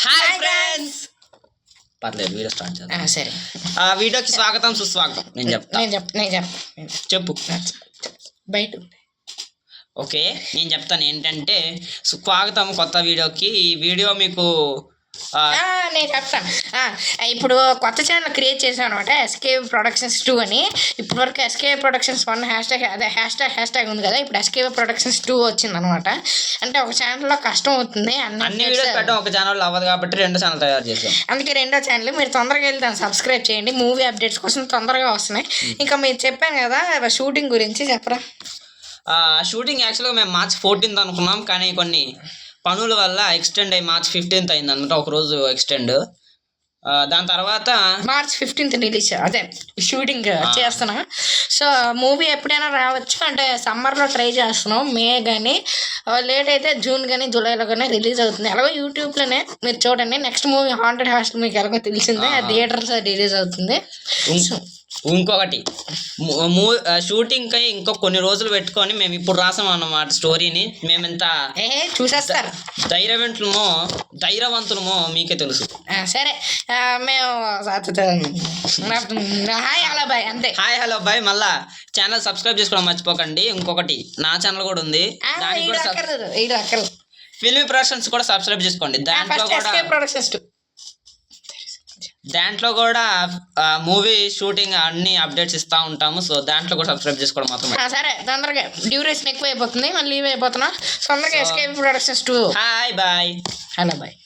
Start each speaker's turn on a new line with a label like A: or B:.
A: Hi friends. పర్లేదు video start చేద్దాం.
B: సరే,
A: ఆ వీడియోకి స్వాగతం సుస్వాగతం. నేను చెప్తా. చెప్పు
B: బయట.
A: ఓకే, నేను చెప్తాను ఏంటంటే స్వాగతం కొత్త వీడియోకి. ఈ వీడియో మీకు
B: నేను చెప్తాను. ఇప్పుడు కొత్త ఛానల్ క్రియేట్ చేశాను అనమాట, ఎస్కే ప్రొడక్షన్స్ 2 అని. ఇప్పటివరకు ఎస్కే ప్రొడక్షన్స్ 1 హ్యాష్ ట్యాగ్ ఉంది కదా, ఇప్పుడు ఎస్కే ప్రొడక్షన్స్ 2 వచ్చింది అనమాట. అంటే ఒక ఛానల్లో కష్టం అవుతుంది,
A: అన్ని వీడియోస్ పెట్టడం ఒక ఛానల్ అవ్వదు కాబట్టి రెండో ఛానల్ తయారు చేసాం.
B: అందుకే రెండో ఛానల్ మీరు తొందరగా వెళ్ళి దాన్ని సబ్స్క్రైబ్ చేయండి. మూవీ అప్డేట్స్ కోసం తొందరగా వస్తున్నాయి. ఇంకా మీరు చెప్పాను కదా షూటింగ్ గురించి చెప్పరా.
A: షూటింగ్ యాక్చువల్గా మేము March 14th అనుకున్నాం, కానీ కొన్ని పనుల వల్ల ఎక్స్టెండ్ అయ్యి March 15th అయింది అనమాట, ఒకరోజు ఎక్స్టెండ్. దాని తర్వాత
B: March 15th రిలీజ్, అదే షూటింగ్ చేస్తున్నా. సో మూవీ ఎప్పుడైనా రావచ్చు, అంటే సమ్మర్లో ట్రై చేస్తున్నాం. మే కానీ లేట్ అయితే జూన్ కానీ జూలైలో కానీ రిలీజ్ అవుతుంది. ఎలాగో యూట్యూబ్లోనే మీరు చూడండి. నెక్స్ట్ మూవీ హాంటెడ్ హాస్టల్ మీకు ఎలాగో తెలిసిందే, థియేటర్స్ రిలీజ్ అవుతుంది.
A: ఇంకొకటి షూటింగ్కి ఇంకో కొన్ని రోజులు పెట్టుకొని మేము ఇప్పుడు రాసాం అన్నమాట స్టోరీని. మేమెంత
B: చూసేస్తారు
A: ధైర్యవంతులమో మీకే తెలుసు.
B: సరే, మేము హాయ్ హలో బాయ్ అంతే.
A: Hi hello bye. మళ్ళా ఛానల్ సబ్స్క్రైబ్ చేసుకోవడం మర్చిపోకండి. ఇంకొకటి నా ఛానల్ కూడా ఉంది, ఫిల్మ్ ప్రొడక్షన్స్ కూడా సబ్స్క్రైబ్ చేసుకోండి. దాంట్లో కూడా మూవీ షూటింగ్ అన్ని అప్డేట్స్ ఇస్తూ ఉంటాము. సో దాంట్లో కూడా సబ్స్క్రైబ్ చేసుకోవడం మాత్రం.
B: సరే, తొందరగా డ్యూరేషన్ ఎక్కువ అయిపోతుంది, మళ్ళీ లీవ్ అయిపోతున్నా. తొందరగా SK productions 2.
A: Hi bye.
B: Hello bye.